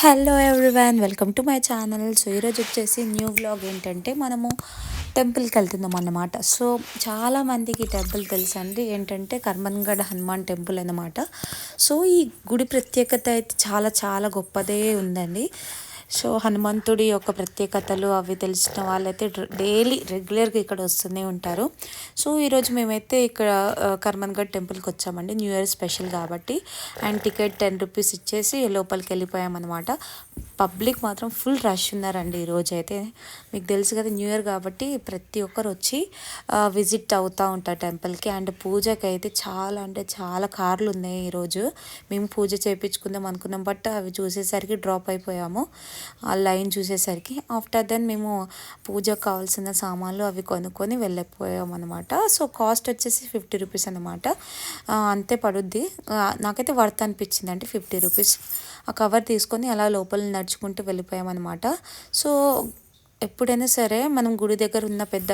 Hello everyone, welcome to my channel. So ఈరోజు వచ్చేసి new vlog ఏంటంటే మనము టెంపుల్కి వెళ్తున్నాం అన్నమాట. సో చాలామందికి టెంపుల్ తెలుసండి, ఏంటంటే కర్మన్గఢ్ హనుమాన్ టెంపుల్ అన్నమాట. సో ఈ గుడి ప్రత్యేకత అయితే చాలా చాలా గొప్పదే ఉందండి. సో హనుమంతుడి యొక్క ప్రత్యేకతలు అవి తెలిసిన వాళ్ళైతే డైలీ రెగ్యులర్గా ఇక్కడ వస్తూనే ఉంటారు. సో ఈరోజు మేమైతే ఇక్కడ కర్మన్గఢ్ టెంపుల్కి వచ్చామండి, న్యూ ఇయర్ స్పెషల్ కాబట్టి. అండ్ టికెట్ 10 రూపీస్ ఇచ్చేసి లోపలికి వెళ్ళిపోయామన్నమాట. పబ్లిక్ మాత్రం ఫుల్ రష్ ఉన్నారండి ఈరోజు అయితే. మీకు తెలుసు కదా, న్యూ ఇయర్ కాబట్టి ప్రతి ఒక్కరు వచ్చి విజిట్ అవుతూ ఉంటారు టెంపుల్కి. అండ్ పూజకి అయితే చాలా అంటే చాలా కార్లు ఉన్నాయి ఈరోజు. మేము పూజ చేయించుకుందాం అనుకున్నాం, బట్ అవి చూసేసరికి డ్రాప్ అయిపోయాము ఆ లైన్ చూసేసరికి. ఆఫ్టర్ దెన్ మేము పూజకు కావాల్సిన సామాన్లు అవి కొనుక్కొని వెళ్ళిపోయాం అనమాట. సో కాస్ట్ వచ్చేసి 50 రూపీస్ అనమాట, అంతే పడుద్ది. నాకైతే వర్త్ అనిపించింది, అంటే 50 రూపీస్. ఆ కవర్ తీసుకొని అలా లోపల నడుచుకుంటూ వెళ్ళిపోయామన్నమాట. సో ఎప్పుడైనా సరే మనం గుడి దగ్గర ఉన్న పెద్ద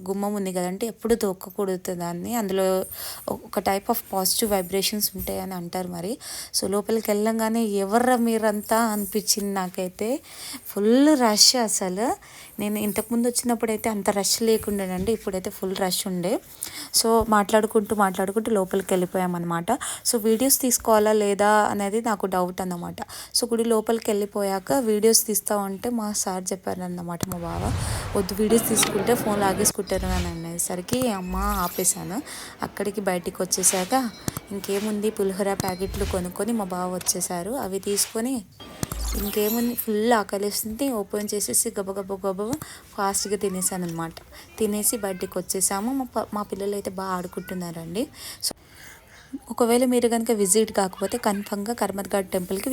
గుమ్మం ఉంది కదంటే, ఎప్పుడు తొక్కకూడదు దాన్ని. అందులో ఒక టైప్ ఆఫ్ పాజిటివ్ వైబ్రేషన్స్ ఉంటాయని అంటారు మరి. సో లోపలికి వెళ్ళంగానే ఎవర్రా మీరంతా అనిపించింది నాకైతే. ఫుల్ రష్ అసలు. నేను ఇంతకుముందు వచ్చినప్పుడు అయితే అంత రష్ లేకుండేనండి, ఇప్పుడైతే ఫుల్ రష్ ఉండే. సో మాట్లాడుకుంటూ లోపలికి వెళ్ళిపోయామన్నమాట. సో వీడియోస్ తీసుకోవాలా లేదా అనేది నాకు డౌట్ అన్నమాట. సో గుడి లోపలికి వెళ్ళిపోయాక వీడియోస్ తీస్తూ ఉంటే మా సార్ చెప్పారన్నమాట, మా బావ, వద్దు వీడియోస్ తీసుకుంటే ఫోన్ లాగేసుకుంటారు అని అనేసరికి అమ్మ ఆపేశాను. అక్కడికి బయటికి వచ్చేసాక ఇంకేముంది, పులిహోర ప్యాకెట్లు కొనుక్కొని మా బావ వచ్చేసారు. అవి తీసుకొని ఇంకేముంది, ఫుల్ ఆకలిస్తుంది, ఓపెన్ చేసేసి గబగబ ఫాస్ట్గా తినేసాను అనమాట. తినేసి బయటికి వచ్చేసాము. మా పిల్లలు అయితే బాగా ఆడుకుంటున్నారండి. సో ఒకవేళ మీరు కనుక విజిట్ కాకపోతే కన్ఫామ్గా కర్మద్ఘాట్ టెంపుల్కి